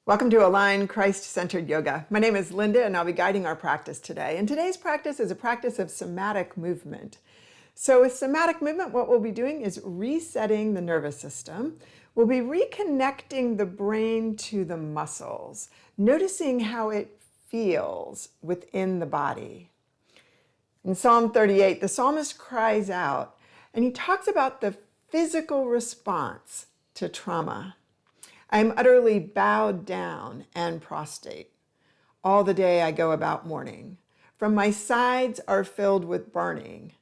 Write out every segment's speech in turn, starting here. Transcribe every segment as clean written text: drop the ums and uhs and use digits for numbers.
Welcome to Align Christ-Centered Yoga. My name is Linda and I'll be guiding our practice today. And today's practice is a practice of somatic movement. So with somatic movement, what we'll be doing is resetting the nervous system. We'll be reconnecting the brain to the muscles, noticing how it feels within the body. In Psalm 38, the psalmist cries out and he talks about the physical response to trauma. I am utterly bowed down and prostrate. All the day I go about mourning. From my sides are filled with burning.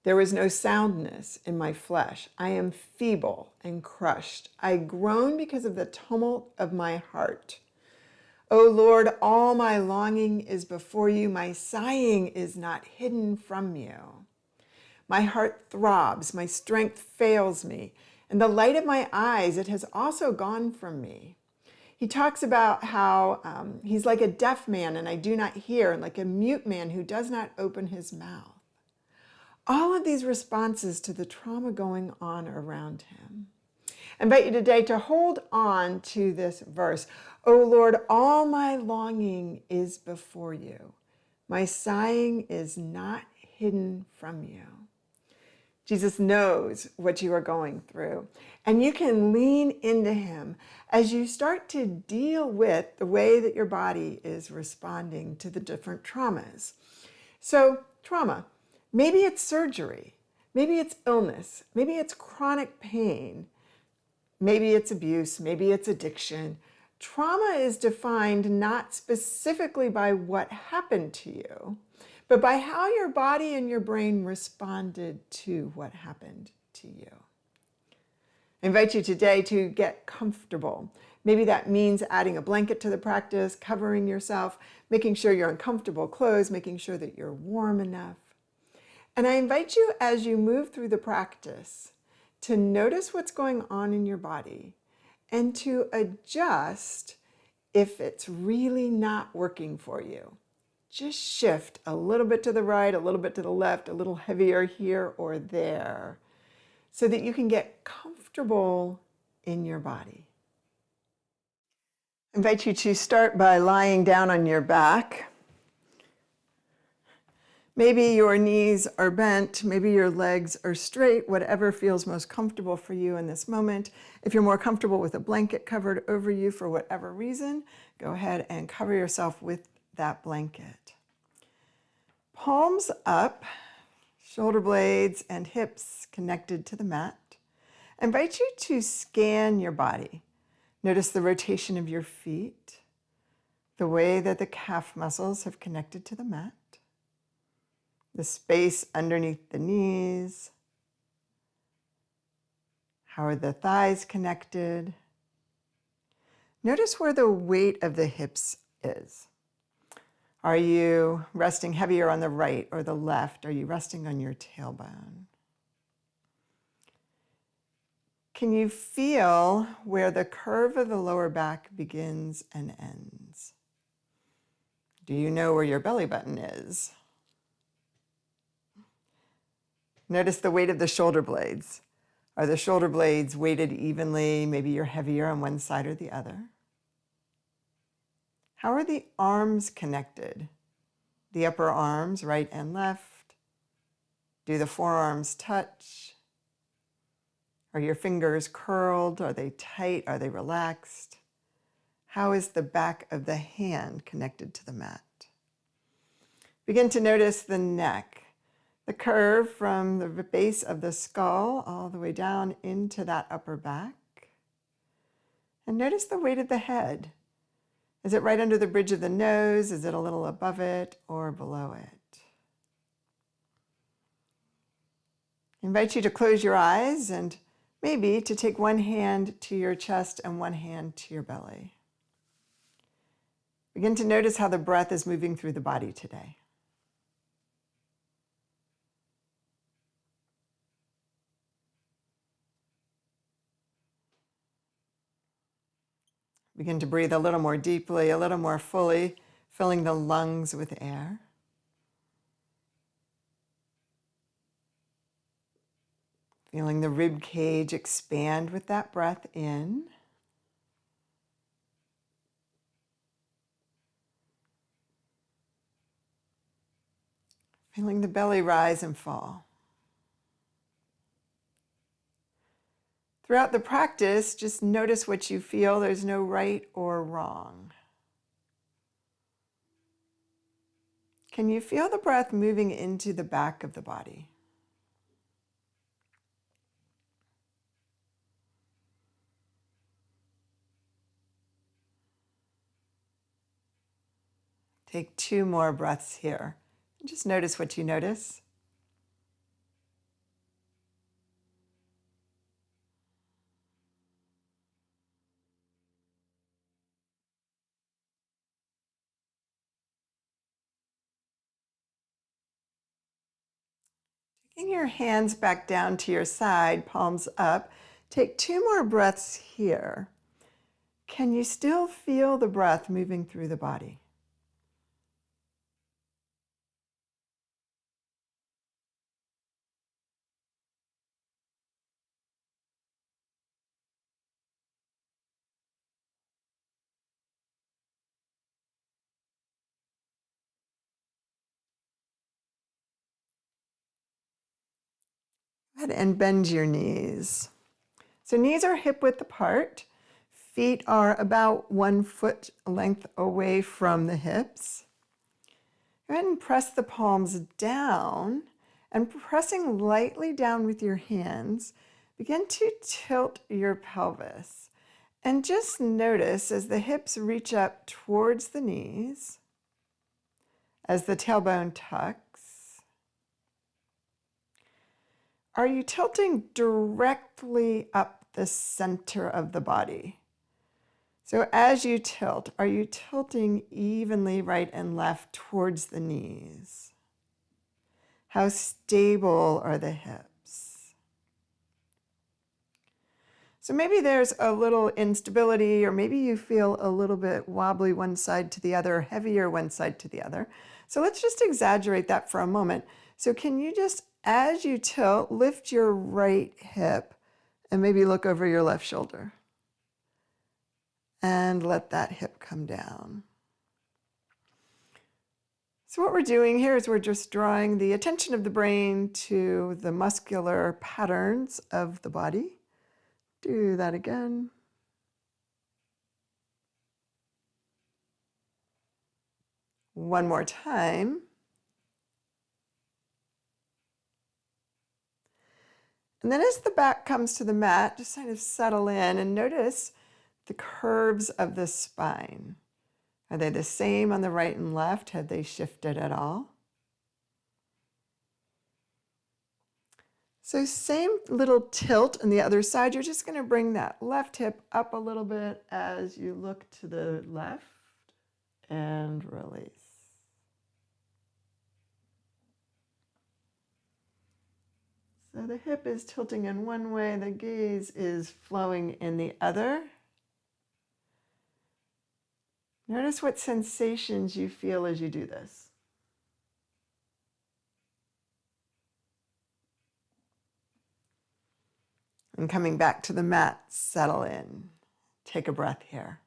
There is no soundness in my flesh. I am feeble and crushed. I groan because of the tumult of my heart. O Lord, all my longing is before you. My sighing is not hidden from you. My heart throbs. My strength fails me. And the light of my eyes, it has also gone from me. He talks about how he's like a deaf man and I do not hear, and like a mute man who does not open his mouth. All of these responses to the trauma going on around him. I invite you today to hold on to this verse. O Lord, all my longing is before you. My sighing is not hidden from you. Jesus knows what you are going through, and you can lean into him as you start to deal with the way that your body is responding to the different traumas. So, trauma, maybe it's surgery, maybe it's illness, maybe it's chronic pain, maybe it's abuse, maybe it's addiction. Trauma is defined not specifically by what happened to you, but by how your body and your brain responded to what happened to you. I invite you today to get comfortable. Maybe that means adding a blanket to the practice, covering yourself, making sure you're in comfortable clothes, making sure that you're warm enough. And I invite you as you move through the practice to notice what's going on in your body and to adjust if it's really not working for you. Just shift a little bit to the right, a little bit to the left, a little heavier here or there, so that you can get comfortable in your body. I invite you to start by lying down on your back. Maybe your knees are bent, maybe your legs are straight, whatever feels most comfortable for you in this moment. If you're more comfortable with a blanket covered over you for whatever reason, go ahead and cover yourself with that blanket. Palms up, shoulder blades and hips connected to the mat. I invite you to scan your body. Notice the rotation of your feet, the way that the calf muscles have connected to the mat, the space underneath the knees. How are the thighs connected? Notice where the weight of the hips is. Are you resting heavier on the right or the left? Are you resting on your tailbone? Can you feel where the curve of the lower back begins and ends? Do you know where your belly button is? Notice the weight of the shoulder blades. Are the shoulder blades weighted evenly? Maybe you're heavier on one side or the other. How are the arms connected? The upper arms, right and left. Do the forearms touch? Are your fingers curled? Are they tight? Are they relaxed? How is the back of the hand connected to the mat? Begin to notice the neck, the curve from the base of the skull all the way down into that upper back. And notice the weight of the head. Is it right under the bridge of the nose? Is it a little above it or below it? I invite you to close your eyes and maybe to take one hand to your chest and one hand to your belly. Begin to notice how the breath is moving through the body today. Begin to breathe a little more deeply, a little more fully, filling the lungs with air. Feeling the rib cage expand with that breath in. Feeling the belly rise and fall. Throughout the practice, just notice what you feel. There's no right or wrong. Can you feel the breath moving into the back of the body? Take 2 more breaths here. Just notice what you notice. Taking your hands back down to your side, palms up. Take 2 more breaths here. Can you still feel the breath moving through the body? Go ahead and bend your knees. So knees are hip width apart. Feet are about 1 foot length away from the hips. Go ahead and press the palms down, and pressing lightly down with your hands, begin to tilt your pelvis. And just notice as the hips reach up towards the knees, as the tailbone tucks. Are you tilting directly up the center of the body? So as you tilt, are you tilting evenly right and left towards the knees? How stable are the hips? So maybe there's a little instability, or maybe you feel a little bit wobbly one side to the other, heavier one side to the other. So let's just exaggerate that for a moment. So can you just, as you tilt, lift your right hip and maybe look over your left shoulder? And let that hip come down. So what we're doing here is we're just drawing the attention of the brain to the muscular patterns of the body. Do that again. One more time. And then as the back comes to the mat, just kind of settle in and notice the curves of the spine. Are they the same on the right and left? Have they shifted at all? So same little tilt on the other side. You're just going to bring that left hip up a little bit as you look to the left and release. So the hip is tilting in one way, the gaze is flowing in the other. Notice what sensations you feel as you do this. And coming back to the mat, settle in. Take a breath here.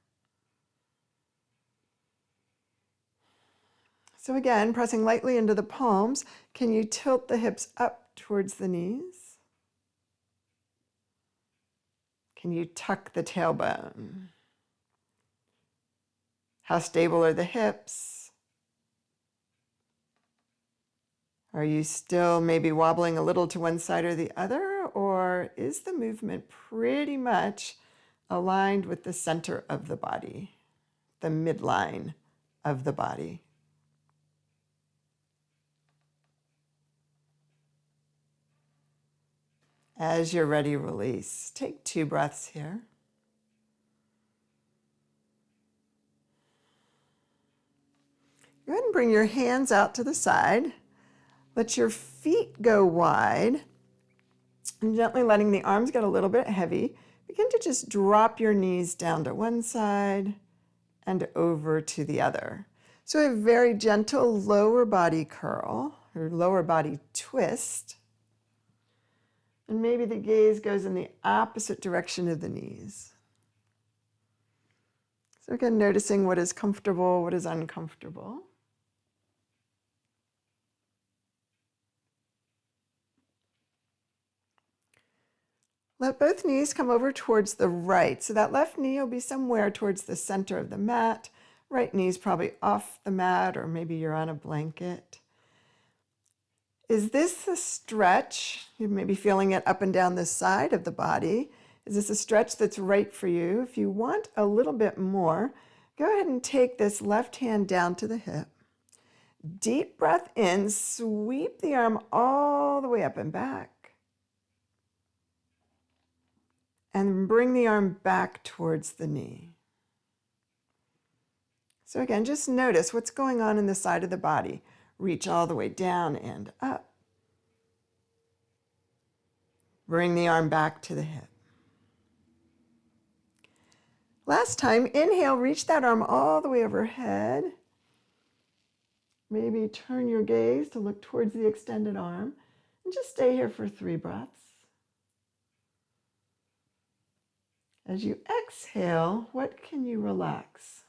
So again, pressing lightly into the palms, can you tilt the hips up towards the knees? Can you tuck the tailbone? How stable are the hips? Are you still maybe wobbling a little to one side or the other, or is the movement pretty much aligned with the center of the body, the midline of the body? As you're ready, release. Take 2 breaths here. Go ahead and bring your hands out to the side. Let your feet go wide. And gently letting the arms get a little bit heavy, begin to just drop your knees down to one side and over to the other. So a very gentle lower body curl or lower body twist. And maybe the gaze goes in the opposite direction of the knees. So again, noticing what is comfortable, what is uncomfortable. Let both knees come over towards the right. So that left knee will be somewhere towards the center of the mat. Right knee's probably off the mat, or maybe you're on a blanket. Is this a stretch? You may be feeling it up and down the side of the body. Is this a stretch that's right for you? If you want a little bit more, go ahead and take this left hand down to the hip. Deep breath in, sweep the arm all the way up and back. And bring the arm back towards the knee. So again, just notice what's going on in the side of the body. Reach all the way down and up. Bring the arm back to the hip. Last time, inhale, reach that arm all the way overhead. Maybe turn your gaze to look towards the extended arm. And just stay here for 3 breaths. As you exhale, what can you relax?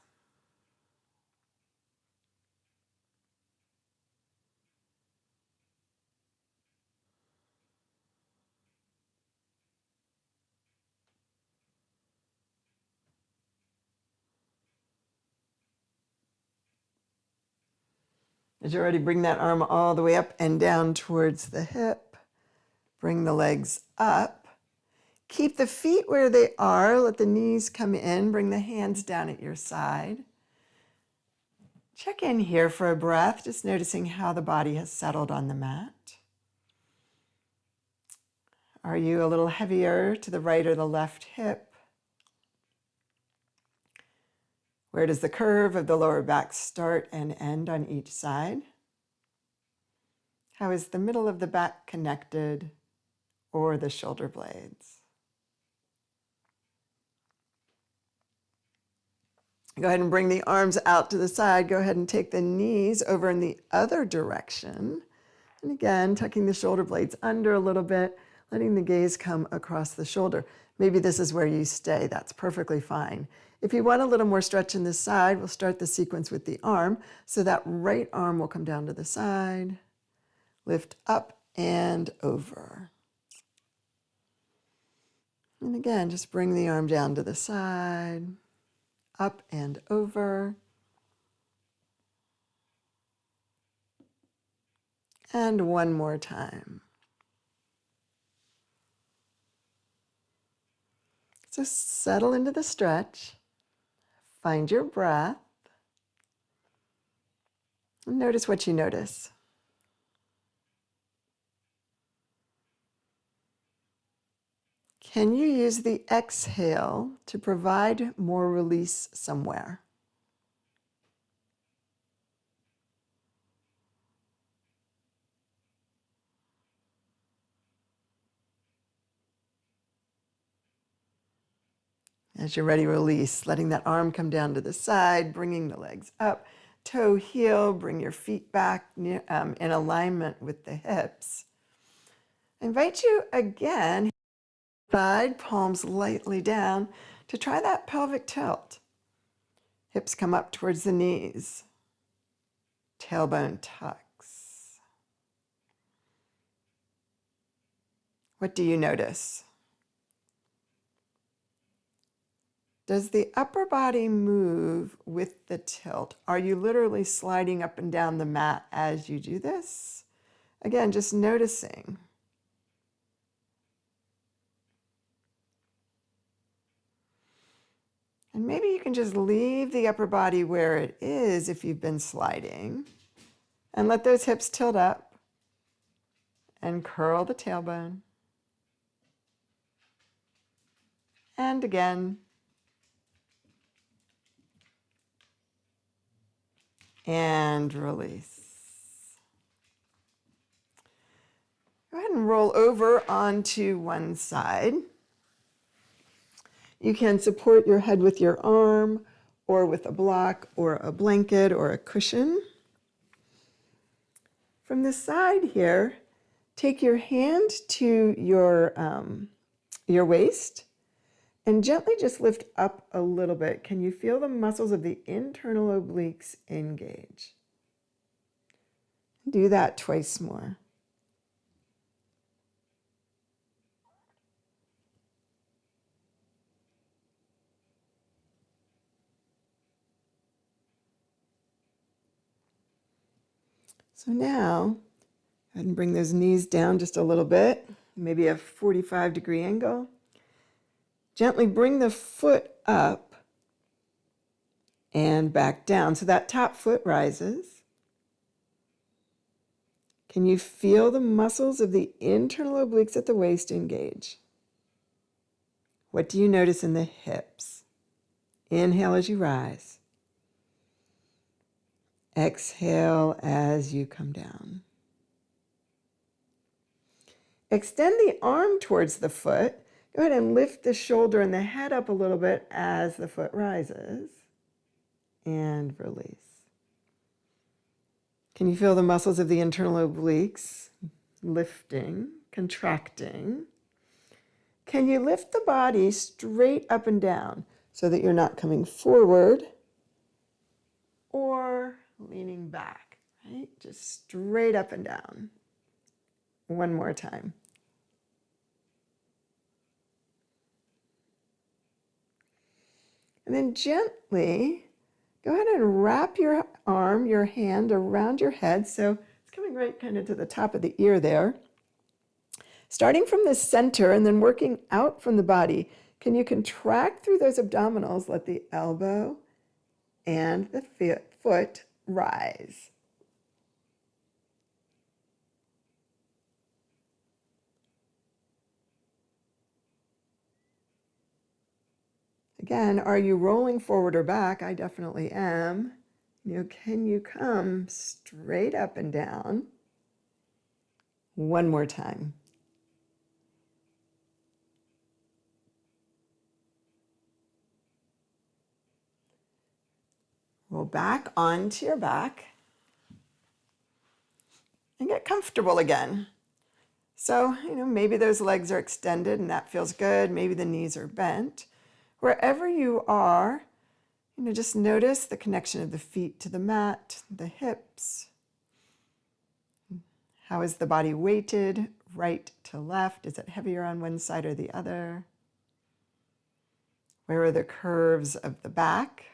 As you're ready, bring that arm all the way up and down towards the hip. Bring the legs up. Keep the feet where they are. Let the knees come in. Bring the hands down at your side. Check in here for a breath, just noticing how the body has settled on the mat. Are you a little heavier to the right or the left hip? Where does the curve of the lower back start and end on each side? How is the middle of the back connected, or the shoulder blades? Go ahead and bring the arms out to the side. Go ahead and take the knees over in the other direction. And again, tucking the shoulder blades under a little bit, letting the gaze come across the shoulder. Maybe this is where you stay. That's perfectly fine. If you want a little more stretch in the side, we'll start the sequence with the arm. So that right arm will come down to the side, lift up and over. And again, just bring the arm down to the side, up and over. And one more time. So settle into the stretch. Find your breath. And notice what you notice. Can you use the exhale to provide more release somewhere? As you're ready, release, letting that arm come down to the side, bringing the legs up, toe heel, bring your feet back in alignment with the hips. I invite you again, side, palms lightly down, to try that pelvic tilt. Hips come up towards the knees. Tailbone tucks. What do you notice? Does the upper body move with the tilt? Are you literally sliding up and down the mat as you do this? Again, just noticing. And maybe you can just leave the upper body where it is if you've been sliding, and let those hips tilt up and curl the tailbone. And again. And release. Go ahead and roll over onto one side. You can support your head with your arm or with a block or a blanket or a cushion. From the side here, take your hand to your waist and gently just lift up a little bit. Can you feel the muscles of the internal obliques engage? Do that twice more. So now, go ahead and bring those knees down just a little bit, maybe a 45-degree angle. Gently bring the foot up and back down. So that top foot rises. Can you feel the muscles of the internal obliques at the waist engage? What do you notice in the hips? Inhale as you rise. Exhale as you come down. Extend the arm towards the foot. Go ahead and lift the shoulder and the head up a little bit as the foot rises. And release. Can you feel the muscles of the internal obliques lifting, contracting? Can you lift the body straight up and down so that you're not coming forward or leaning back, right? Just straight up and down. One more time. And then gently go ahead and wrap your arm, your hand around your head. So it's coming right kind of to the top of the ear there. Starting from the center and then working out from the body, can you contract through those abdominals? Let the elbow and the foot rise. Again, are you rolling forward or back? I definitely am. Can you come straight up and down? One more time. Roll back onto your back and get comfortable again. So, maybe those legs are extended and that feels good. Maybe the knees are bent. Wherever you are, just notice the connection of the feet to the mat, the hips. How is the body weighted, right to left? Is it heavier on one side or the other? Where are the curves of the back?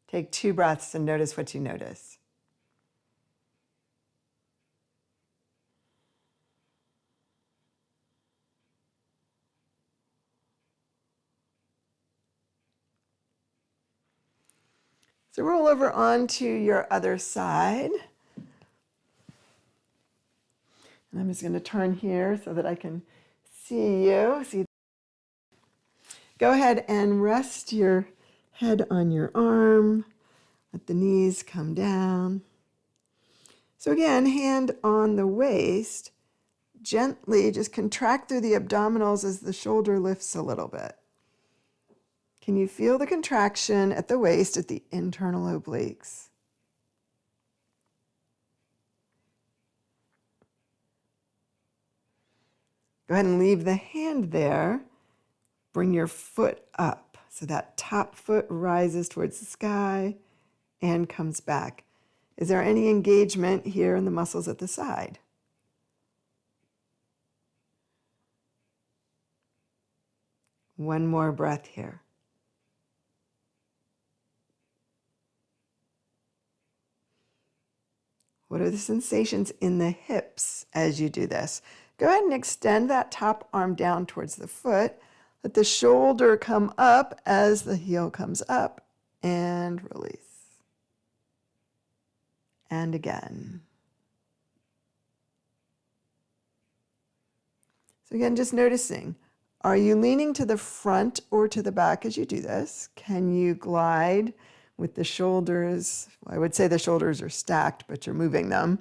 Take 2 breaths and notice what you notice. So roll over onto your other side. And I'm just going to turn here so that I can see you. Go ahead and rest your head on your arm. Let the knees come down. So again, hand on the waist. Gently just contract through the abdominals as the shoulder lifts a little bit. Can you feel the contraction at the waist at the internal obliques? Go ahead and leave the hand there. Bring your foot up so that top foot rises towards the sky and comes back. Is there any engagement here in the muscles at the side? One more breath here. What are the sensations in the hips as you do this? Go ahead and extend that top arm down towards the foot. Let the shoulder come up as the heel comes up and release. And again. So again, just noticing, are you leaning to the front or to the back as you do this? Can you glide with the shoulders? Well, I would say the shoulders are stacked, but you're moving them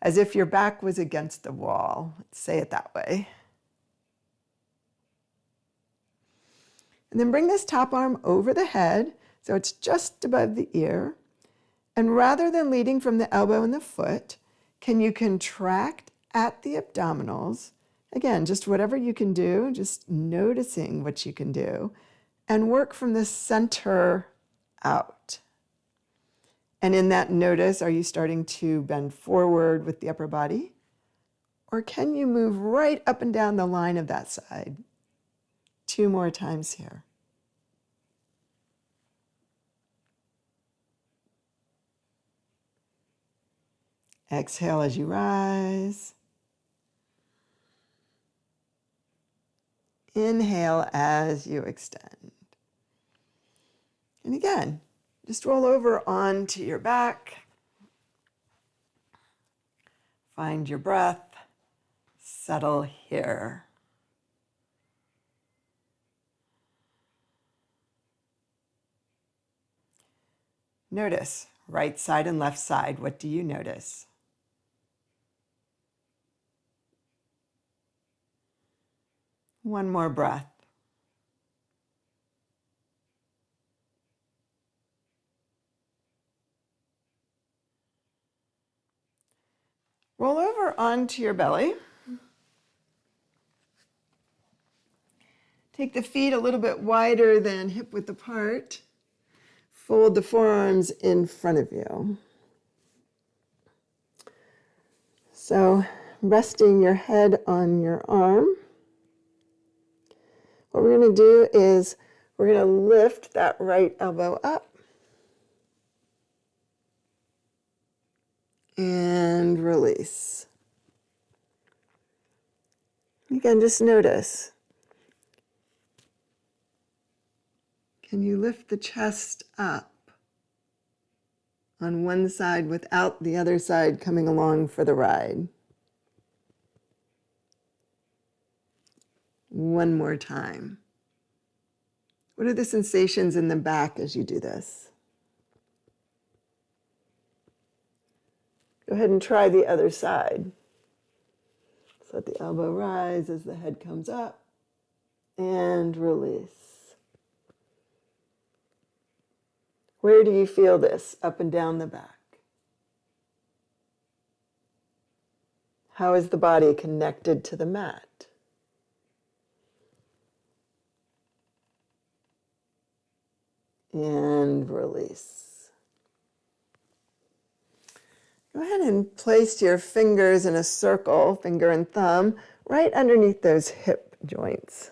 as if your back was against the wall. Let's say it that way. And then bring this top arm over the head so it's just above the ear. And rather than leading from the elbow and the foot, can you contract at the abdominals? Again, just whatever you can do, just noticing what you can do, and work from the center out. And in that notice, are you starting to bend forward with the upper body? Or can you move right up and down the line of that side? 2 more times here. Exhale as you rise. Inhale as you extend. And again, just roll over onto your back. Find your breath. Settle here. Notice right side and left side. What do you notice? One more breath. Roll over onto your belly. Take the feet a little bit wider than hip width apart. Fold the forearms in front of you. So, resting your head on your arm. What we're going to do is we're going to lift that right elbow up and release. Again, just notice. Can you lift the chest up on one side without the other side coming along for the ride? One more time. What are the sensations in the back as you do this? Go ahead and try the other side. So let the elbow rise as the head comes up and release. Where do you feel this up and down the back? How is the body connected to the mat? And release. Go ahead and place your fingers in a circle, finger and thumb, right underneath those hip joints.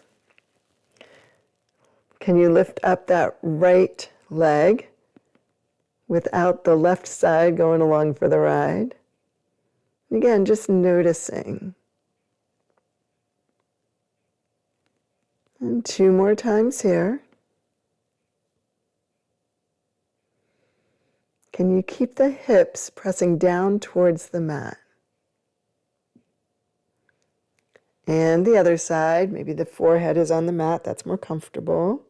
Can you lift up that right leg without the left side going along for the ride? Again, just noticing. And 2 more times here. Can you keep the hips pressing down towards the mat? And the other side, maybe the forehead is on the mat, that's more comfortable.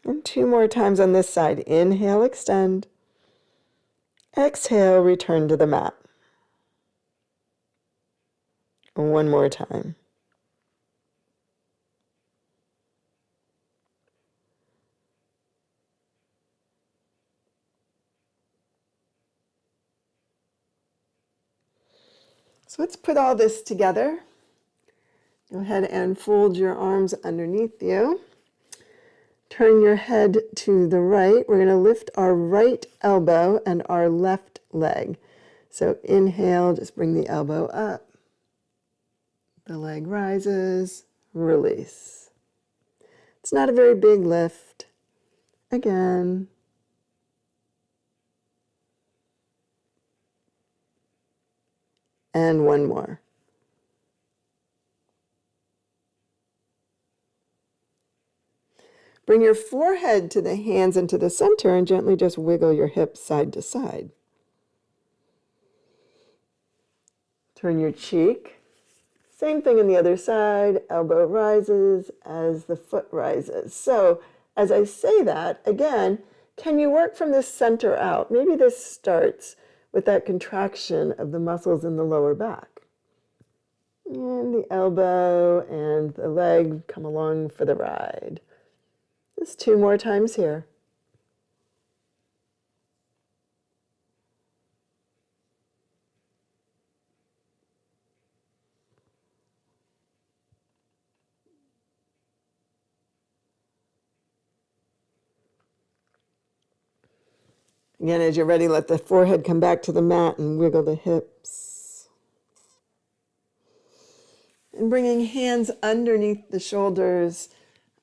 And 2 more times on this side. Inhale, extend. Exhale, return to the mat. 1 more time. So let's put all this together. Go ahead and fold your arms underneath you. Turn your head to the right. We're going to lift our right elbow and our left leg. So inhale, just bring the elbow up. The leg rises, release. It's not a very big lift. Again. And 1 more. Bring your forehead to the hands and to the center and gently just wiggle your hips side to side. Turn your cheek. Same thing on the other side. Elbow rises as the foot rises. So as I say that, again, can you work from the center out? Maybe this starts with that contraction of the muscles in the lower back. And the elbow and the leg come along for the ride. Just 2 more times here. Again, as you're ready, let the forehead come back to the mat and wiggle the hips. And bringing hands underneath the shoulders,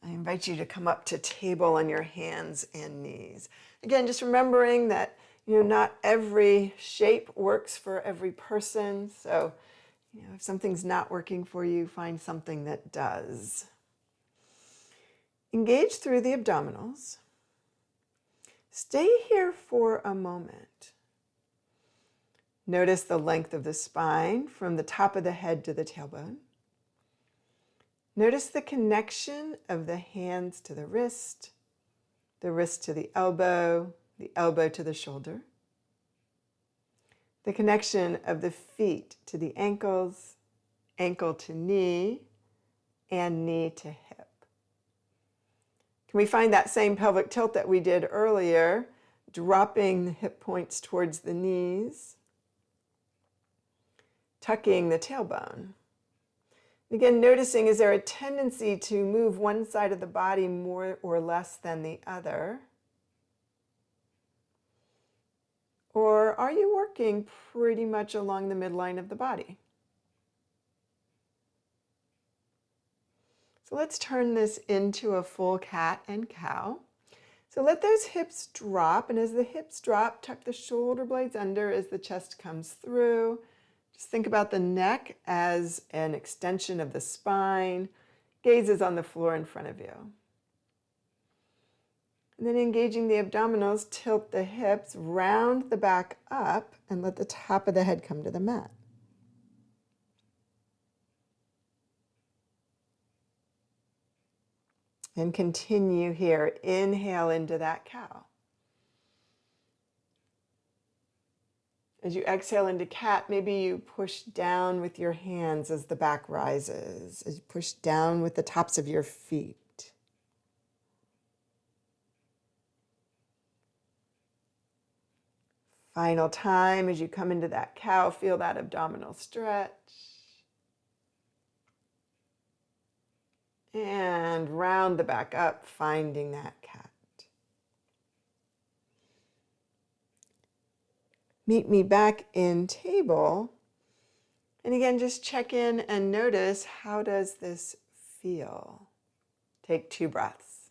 I invite you to come up to table on your hands and knees. Again, just remembering that not every shape works for every person. So, if something's not working for you, find something that does. Engage through the abdominals. Stay here for a moment. Notice the length of the spine from the top of the head to the tailbone. Notice the connection of the hands to the wrist to the elbow to the shoulder. The connection of the feet to the ankles, ankle to knee, and knee to hip. Can we find that same pelvic tilt that we did earlier, dropping the hip points towards the knees, tucking the tailbone? Again, noticing, is there a tendency to move one side of the body more or less than the other? Or are you working pretty much along the midline of the body? So let's turn this into a full cat and cow. So let those hips drop, and as the hips drop, tuck the shoulder blades under as the chest comes through. Just think about the neck as an extension of the spine, gazes on the floor in front of you. And then engaging the abdominals, tilt the hips, round the back up, and let the top of the head come to the mat. And continue here. Inhale into that cow. As you exhale into cat, maybe you push down with your hands as the back rises, as you push down with the tops of your feet. Final time as you come into that cow, feel that abdominal stretch. And round the back up, finding that cat. Meet me back in table. And again, just check in and notice, how does this feel? Take 2 breaths.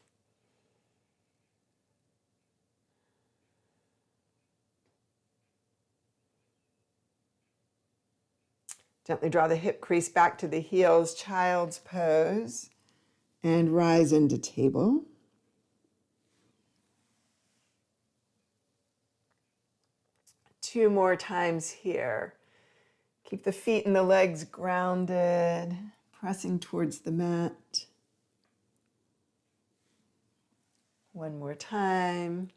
Gently draw the hip crease back to the heels, child's pose, and rise into table. Two more times here. Keep the feet and the legs grounded, pressing towards the mat. One more time.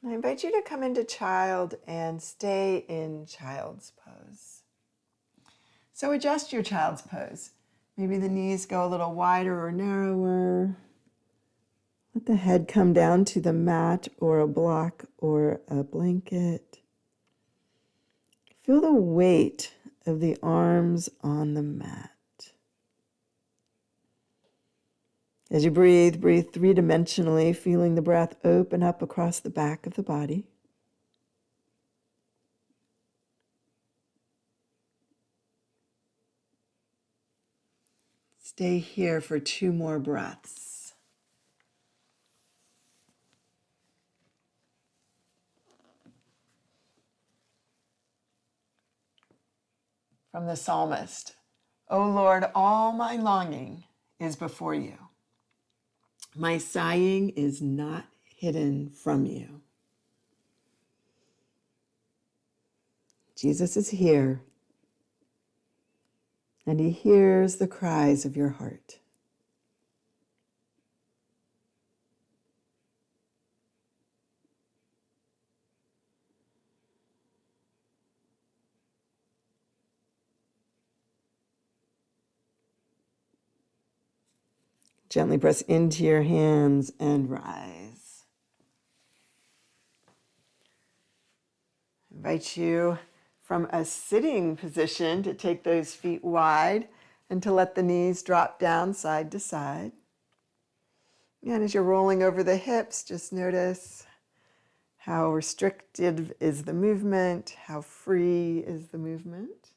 I invite you to come into child and stay in child's pose. So adjust your child's pose. Maybe the knees go a little wider or narrower. Let the head come down to the mat or a block or a blanket. Feel the weight of the arms on the mat. As you breathe, breathe 3-dimensionally, feeling the breath open up across the back of the body. Stay here for 2 more breaths. From the Psalmist, O Lord, all my longing is before you. My sighing is not hidden from you. Jesus is here, and he hears the cries of your heart. Gently press into your hands and rise. I invite you from a sitting position to take those feet wide and to let the knees drop down side to side. And as you're rolling over the hips, just notice How restrictive is the movement? How free is the movement?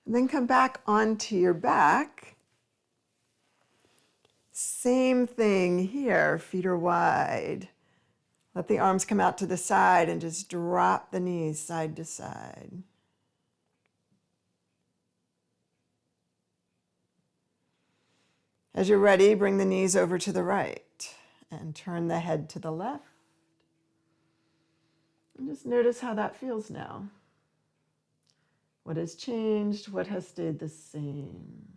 And then come back onto your back. Same thing here, feet are wide. Let the arms come out to the side and just drop the knees side to side. As you're ready, bring the knees over to the right and turn the head to the left. And just notice how that feels now. What has changed? What has stayed the same?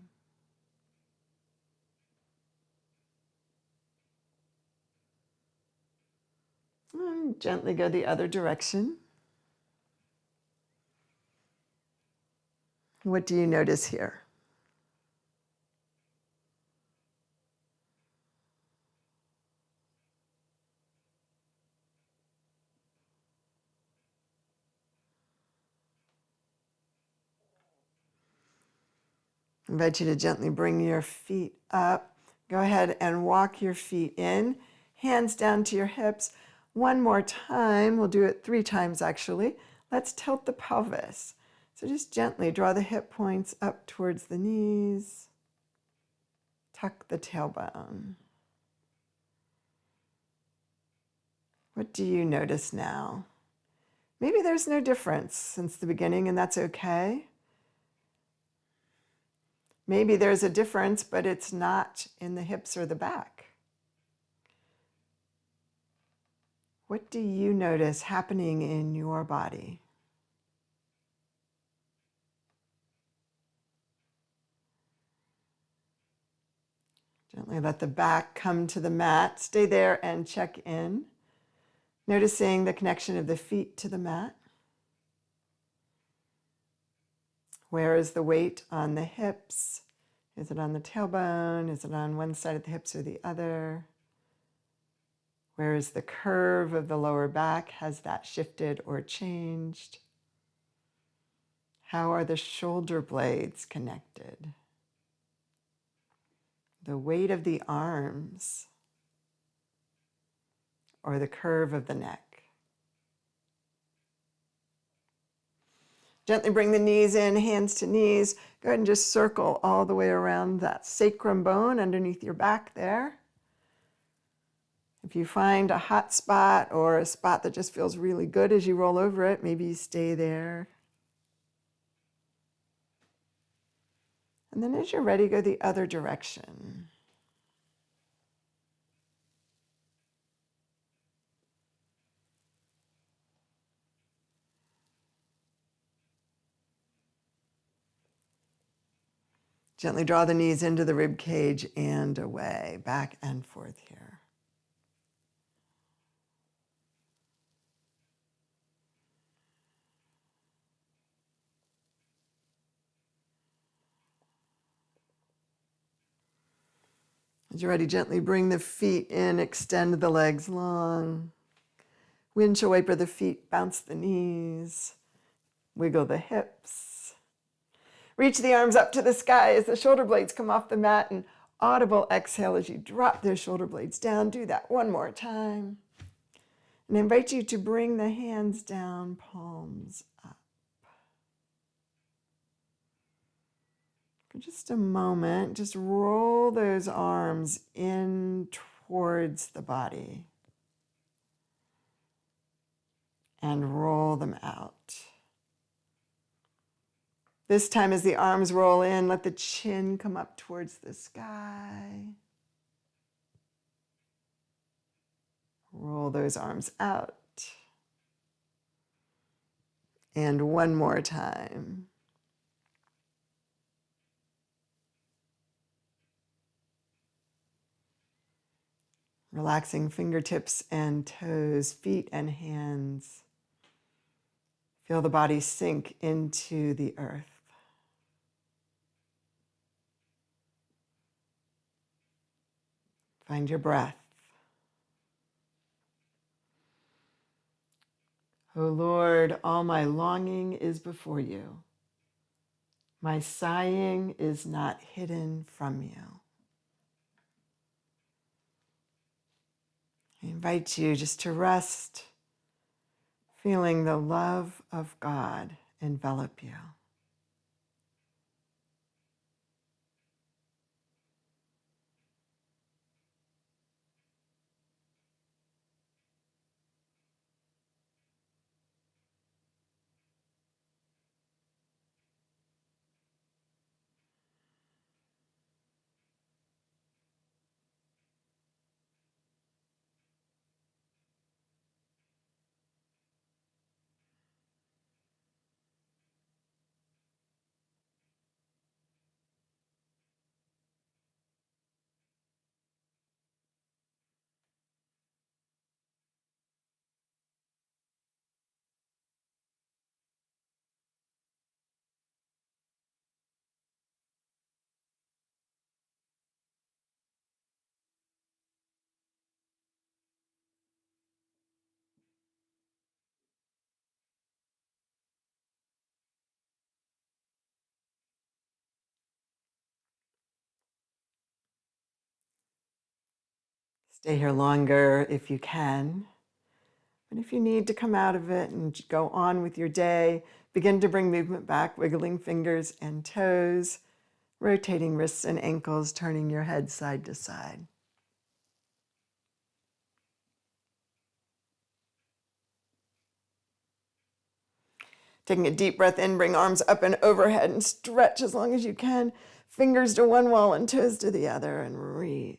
And gently go the other direction. What do you notice here? I invite you to gently bring your feet up. Go ahead and walk your feet in, hands down to your hips. One more time, we'll do it 3 times actually. Let's tilt the pelvis. So just gently draw the hip points up towards the knees. Tuck the tailbone. What do you notice now? Maybe there's no difference since the beginning, and that's okay. Maybe there's a difference, but it's not in the hips or the back. What do you notice happening in your body? Gently let the back come to the mat. Stay there and check in. Noticing the connection of the feet to the mat. Where is the weight on the hips? Is it on the tailbone? Is it on one side of the hips or the other? Where is the curve of the lower back? Has that shifted or changed? How are the shoulder blades connected? The weight of the arms or the curve of the neck? Gently bring the knees in, hands to knees. Go ahead and just circle all the way around that sacrum bone underneath your back there. If you find a hot spot or a spot that just feels really good as you roll over it, maybe you stay there. And then as you're ready, go the other direction. Gently draw the knees into the rib cage and away, back and forth here. As you're ready, gently bring the feet in, extend the legs long. Windshield wiper the feet, bounce the knees, wiggle the hips. Reach the arms up to the sky as the shoulder blades come off the mat, and audible exhale as you drop those shoulder blades down. Do that one more time. And I invite you to bring the hands down, palms up. For just a moment, just roll those arms in towards the body and roll them out. This time as the arms roll in, let the chin come up towards the sky. Roll those arms out. And one more time. Relaxing fingertips and toes, feet and hands. Feel the body sink into the earth. Find your breath. O Lord, all my longing is before you. My sighing is not hidden from you. I invite you just to rest, feeling the love of God envelop you. Stay here longer if you can. And if you need to come out of it and go on with your day, begin to bring movement back, wiggling fingers and toes, rotating wrists and ankles, turning your head side to side. Taking a deep breath in, bring arms up and overhead and stretch as long as you can. Fingers to one wall and toes to the other, and reach.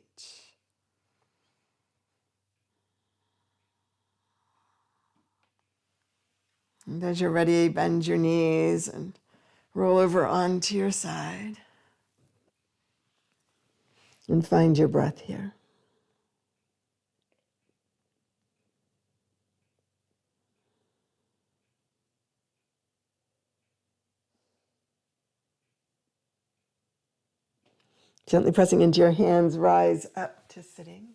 And as you're ready, bend your knees and roll over onto your side. And find your breath here. Gently pressing into your hands, rise up to sitting.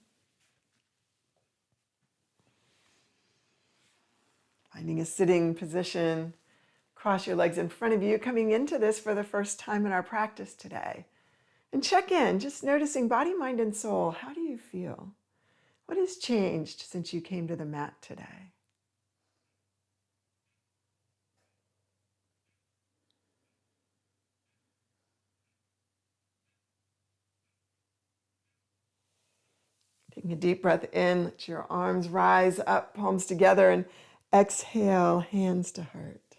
Finding a sitting position, cross your legs in front of you, coming into this for the first time in our practice today. And check in, just noticing body, mind, and soul. How do you feel? What has changed since you came to the mat today? Taking a deep breath in, let your arms rise up, palms together, and exhale, hands to heart.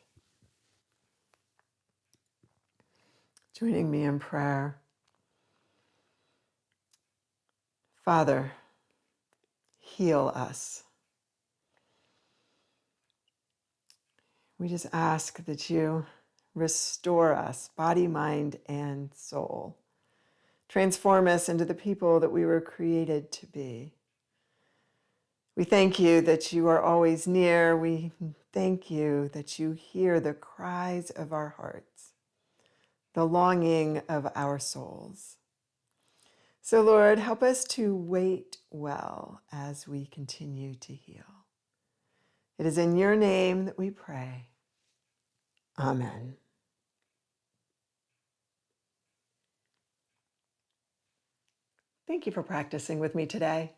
Joining me in prayer. Father, heal us. We just ask that you restore us, body, mind, and soul. Transform us into the people that we were created to be. We thank you that you are always near. We thank you that you hear the cries of our hearts, the longing of our souls. So, Lord, help us to wait well as we continue to heal. It is in your name that we pray. Amen. Thank you for practicing with me today.